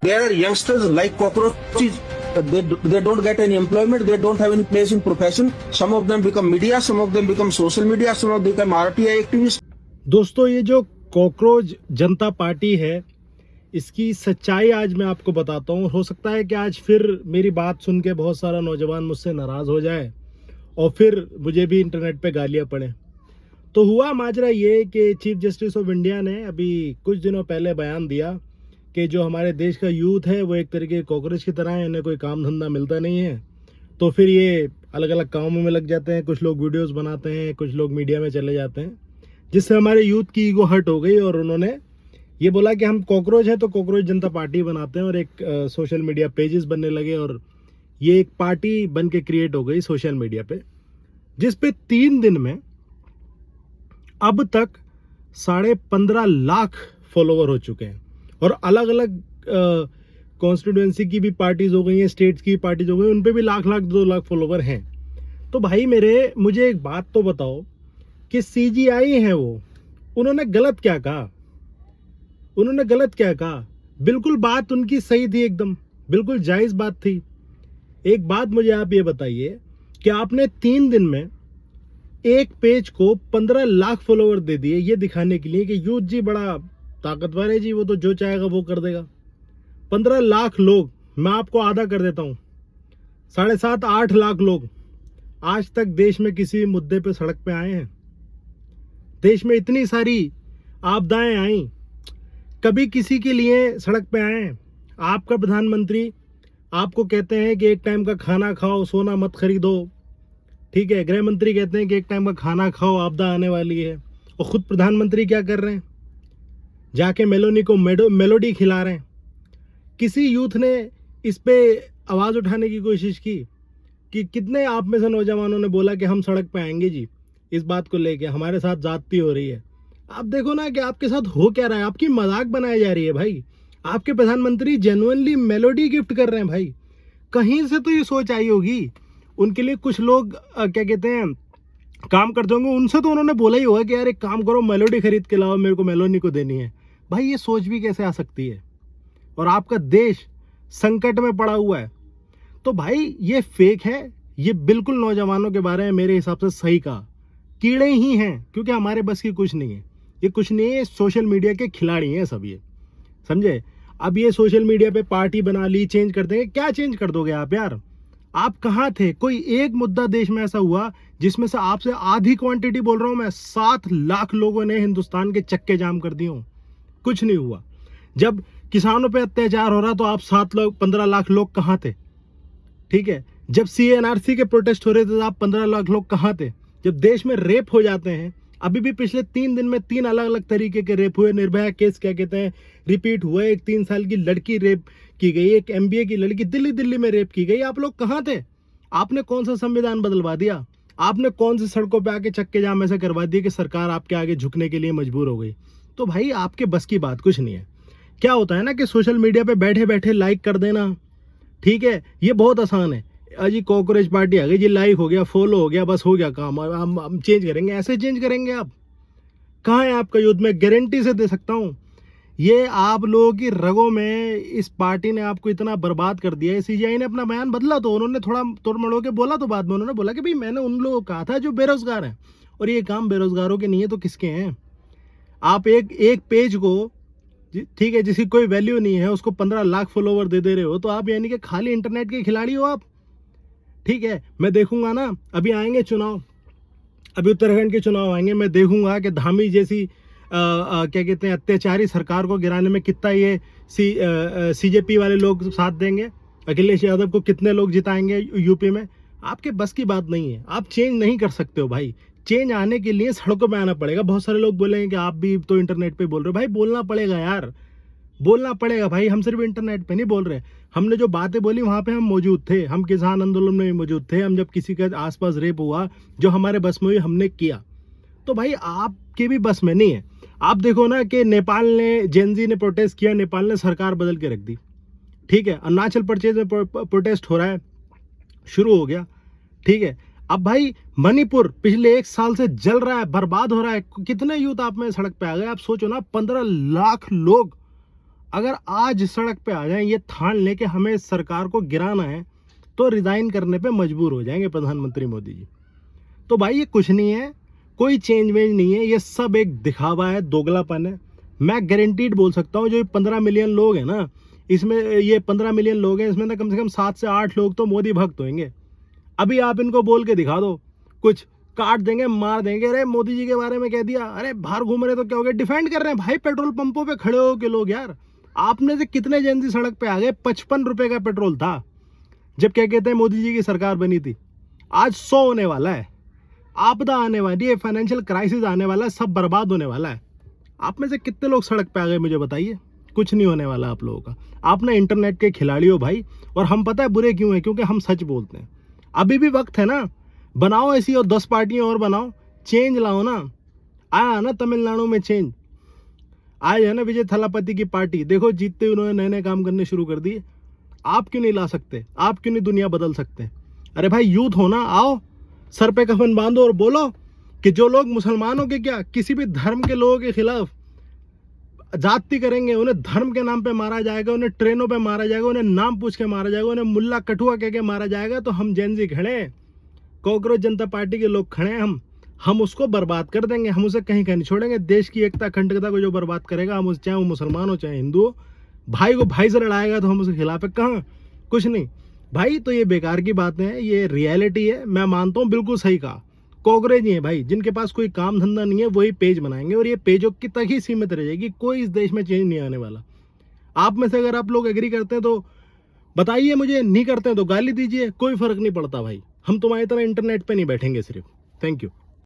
There are youngsters like cockroaches. They don't get any employment. They don't have any place in profession. Some of them become media. Some of them become social media. Some of them become RTI activists. दोस्तों, ये जो cockroach जनता party है, इसकी सच्चाई आज मैं आपको बताता हूँ। हो सकता है कि आज फिर मेरी बात सुन के बहुत सारा नौजवान मुझसे नाराज हो जाए और फिर मुझे भी इंटरनेट पे गालियाँ पड़े। तो हुआ माजरा ये कि चीफ जस्टिस ऑफ इंडिया ने अभी कुछ दिनों पहले बयान दिया कि जो हमारे देश का यूथ है वो एक तरीके कॉकरोच की तरह है, इन्हें कोई काम धंधा मिलता नहीं है, तो फिर ये अलग अलग कामों में लग जाते हैं। कुछ लोग वीडियोस बनाते हैं, कुछ लोग मीडिया में चले जाते हैं, जिससे हमारे यूथ की ईगो हर्ट हो गई और उन्होंने ये बोला कि हम कॉकरोच हैं तो कॉकरोच जनता पार्टी बनाते हैं, और एक सोशल मीडिया पेजेस बनने लगे और ये एक पार्टी बन के क्रिएट हो गई सोशल मीडिया पे, जिस पे 3 दिन में अब तक 15.5 लाख फॉलोवर हो चुके हैं। और अलग अलग कॉन्स्टिट्यूएंसी की भी पार्टीज हो गई हैं, स्टेट्स की पार्टीज हो गई, उन पे भी लाख 2 लाख फॉलोवर हैं। तो भाई मुझे एक बात तो बताओ कि CGI है वो, उन्होंने गलत क्या कहा? उन्होंने गलत क्या कहा? बिल्कुल बात उनकी सही थी, एकदम बिल्कुल जायज़ बात थी। एक बात मुझे आप ये बताइए कि आपने 3 दिन में एक पेज को 15 लाख फॉलोवर दे दिए, ये दिखाने के लिए कि यूथ जी बड़ा ताकतवर है जी, वो तो जो चाहेगा वो कर देगा। 15 लाख लोग, मैं आपको आधा कर देता हूँ, 7.5-8 लाख लोग आज तक देश में किसी मुद्दे पे सड़क पे आए हैं? देश में इतनी सारी आपदाएं आई, कभी किसी के लिए सड़क पे आए हैं? आपका प्रधानमंत्री आपको कहते हैं कि एक टाइम का खाना खाओ, सोना मत खरीदो, ठीक है। गृह मंत्री कहते हैं कि एक टाइम का खाना खाओ, आपदा आने वाली है, और खुद प्रधानमंत्री क्या कर रहे हैं? जाके मेलोनी को मेलोडी खिला रहे हैं। किसी यूथ ने इस पे आवाज़ उठाने की कोशिश की कि कितने आप में से नौजवानों ने बोला कि हम सड़क पे आएंगे जी, इस बात को लेके हमारे साथ ज्यादती हो रही है? आप देखो ना कि आपके साथ हो क्या रहा है, आपकी मजाक बनाई जा रही है भाई। आपके प्रधानमंत्री जेन्युइनली मेलोडी गिफ्ट कर रहे हैं भाई। कहीं से तो ये सोच आई होगी, उनके लिए कुछ लोग क्या कहते हैं काम करते होंगे, उनसे तो उन्होंने बोला ही होगा कि यार एक काम करो, मेलोडी खरीद के लाओ, मेरे को मेलोनी को देनी है। भाई ये सोच भी कैसे आ सकती है? और आपका देश संकट में पड़ा हुआ है। तो भाई ये फेक है, ये बिल्कुल नौजवानों के बारे में मेरे हिसाब से सही कहा, कीड़े ही हैं, क्योंकि हमारे बस की कुछ नहीं है। ये कुछ नहीं है, सोशल मीडिया के खिलाड़ी हैं सब, ये समझे। अब ये सोशल मीडिया पे पार्टी बना ली, चेंज कर देंगे। क्या चेंज कर दोगे आप यार? आप कहाँ थे? कोई एक मुद्दा देश में ऐसा हुआ जिसमें से आपसे आधी क्वांटिटी बोल रहा हूं मैं, 7 लाख लोगों ने हिंदुस्तान के चक्के जाम कर दिए हों? कुछ नहीं हुआ। जब किसानों पे अत्याचार हो रहा तो आप 15 लाख लोग कहाँ थे? ठीक है। जब CNRC के प्रोटेस्ट हो रहे थे तो आप 15 लाख लोग कहाँ थे? जब देश में रेप हो जाते हैं, अभी भी पिछले 3 दिन में 3 अलग अलग तरीके के रेप हुए, निर्भया केस क्या कहते हैं रिपीट हुआ, एक 3 साल की लड़की रेप की गई, एक MBA की लड़की दिल्ली में रेप की गई। आप लोग कहाँ थे? आपने कौन सा संविधान बदलवा दिया? आपने कौन सी सड़कों पे आके चक्के जाम ऐसे करवा दिए कि सरकार आपके आगे झुकने के लिए मजबूर हो गई? तो भाई आपके बस की बात कुछ नहीं है। क्या होता है ना कि सोशल मीडिया पे बैठे बैठे लाइक कर देना, ठीक है, ये बहुत आसान है। अजी कॉकरोच पार्टी आ गई जी, लाइक हो गया, फॉलो हो गया, बस हो गया काम, हम चेंज करेंगे। ऐसे चेंज करेंगे आप? कहाँ है आपका यूथ? मैं गारंटी से दे सकता हूँ, ये आप लोगों की रगों में इस पार्टी ने आपको इतना बर्बाद कर दिया है। CGI ने अपना बयान बदला तो उन्होंने थोड़ा तोड़ मड़ो के बोला, तो बाद में उन्होंने बोला कि भाई मैंने उन लोगों को कहा था जो बेरोजगार हैं, और ये काम बेरोजगारों के नहीं है तो किसके हैं? आप एक पेज को, ठीक है, जिसकी कोई वैल्यू नहीं है, उसको 15 लाख फॉलोवर दे रहे हो, तो आप यानी कि खाली इंटरनेट के खिलाड़ी हो आप। ठीक है, मैं देखूंगा ना, अभी आएंगे चुनाव, अभी उत्तराखंड के चुनाव आएंगे, मैं देखूंगा कि धामी जैसी क्या कहते हैं अत्याचारी सरकार को गिराने में कितना ये CJP वाले लोग साथ देंगे, अखिलेश यादव को कितने लोग जिताएंगे यूपी में। आपके बस की बात नहीं है, आप चेंज नहीं कर सकते हो भाई। चेंज आने के लिए सड़कों पे आना पड़ेगा। बहुत सारे लोग बोलेंगे कि आप भी तो इंटरनेट पे बोल रहे हो। भाई बोलना पड़ेगा यार, बोलना पड़ेगा भाई। हम सिर्फ इंटरनेट पे नहीं बोल रहे, हमने जो बातें बोली वहां पे हम मौजूद थे, हम किसान आंदोलन में भी मौजूद थे, हम जब किसी के आसपास रेप हुआ, जो हमारे बस में हुई हमने किया। तो भाई आपके भी बस में नहीं है। आप देखो ना कि नेपाल ने, जेनजी ने प्रोटेस्ट किया, नेपाल ने सरकार बदल के रख दी, ठीक है। अरुणाचल प्रदेश में प्रोटेस्ट हो रहा है, शुरू हो गया, ठीक है। अब भाई मणिपुर पिछले 1 साल से जल रहा है, बर्बाद हो रहा है। कितने यूथ आप में सड़क पे आ गए? आप सोचो ना, 15 लाख लोग अगर आज सड़क पे आ जाएं ये ठान लेके हमें सरकार को गिराना है तो रिजाइन करने पे मजबूर हो जाएंगे प्रधानमंत्री मोदी जी। तो भाई ये कुछ नहीं है, कोई चेंज वेंज नहीं है, ये सब एक दिखावा है, दोगलापन है। मैं गारंटीड बोल सकता हूँ जो 15 मिलियन लोग हैं ना, इसमें ये 15 मिलियन लोग हैं, इसमें ना कम से कम 7 से 8 लोग तो मोदी भक्त होंगे। अभी आप इनको बोल के दिखा दो, कुछ काट देंगे, मार देंगे, अरे मोदी जी के बारे में कह दिया, अरे बाहर घूम रहे तो क्या हो गया, डिफेंड कर रहे हैं भाई पेट्रोल पंपों पे खड़े हो के लोग। यार आपने से कितने जेनजी सड़क पे आ गए, 55 रुपए का पेट्रोल था जब क्या कहते हैं मोदी जी की सरकार बनी थी, आज 100 होने वाला है। आपदा आने वाली है, फाइनेंशियल क्राइसिस आने वाला है, सब बर्बाद होने वाला है। आप में से कितने लोग सड़क पे आ गए मुझे बताइए। कुछ नहीं होने वाला आप लोगों का। आप ना इंटरनेट के खिलाड़ी हो भाई, और हम पता है बुरे क्यों हैं, क्योंकि हम सच बोलते हैं। अभी भी वक्त है ना, बनाओ ऐसी और 10 पार्टियां और बनाओ, चेंज लाओ ना। आया ना तमिलनाडु में चेंज, आज है ना विजय थलापति की पार्टी, देखो जीतते उन्होंने नए नए काम करने शुरू कर दिए। आप क्यों नहीं ला सकते, आप क्यों नहीं दुनिया बदल सकते? अरे भाई यूथ हो ना, आओ सर पे कफन बांधो और बोलो कि जो लोग मुसलमानों के क्या किसी भी धर्म के लोगों के खिलाफ जाति करेंगे, उन्हें धर्म के नाम पे मारा जाएगा, उन्हें ट्रेनों पे मारा जाएगा, उन्हें नाम पूछ के मारा जाएगा, उन्हें मुल्ला कठुआ कह के मारा जाएगा, तो हम जेनजी खड़े हैं, कॉकरोच जनता पार्टी के लोग खड़े हैं, हम उसको बर्बाद कर देंगे, हम उसे कहीं कहीं नहीं छोड़ेंगे। देश की एकता अखंडता को जो बर्बाद करेगा, हम उस चाहे वो मुसलमान हो चाहे हिंदू हो, भाई को भाई से लड़ाएगा तो हम उसके खिलाफ है, कहाँ कुछ नहीं भाई। तो ये बेकार की बातें हैं, ये रियलिटी है। मैं मानता हूँ बिल्कुल सही कहा, कॉकरेज ही है भाई, जिनके पास कोई काम धंधा नहीं है वही पेज बनाएंगे, और ये पेजों की तक ही सीमित रह जाएगी, कोई इस देश में चेंज नहीं आने वाला। आप में से अगर आप लोग एग्री करते हैं तो बताइए मुझे, नहीं करते हैं तो गाली दीजिए, कोई फर्क नहीं पड़ता भाई। हम तुम्हारी तरह इंटरनेट पे नहीं बैठेंगे सिर्फ। Thank you.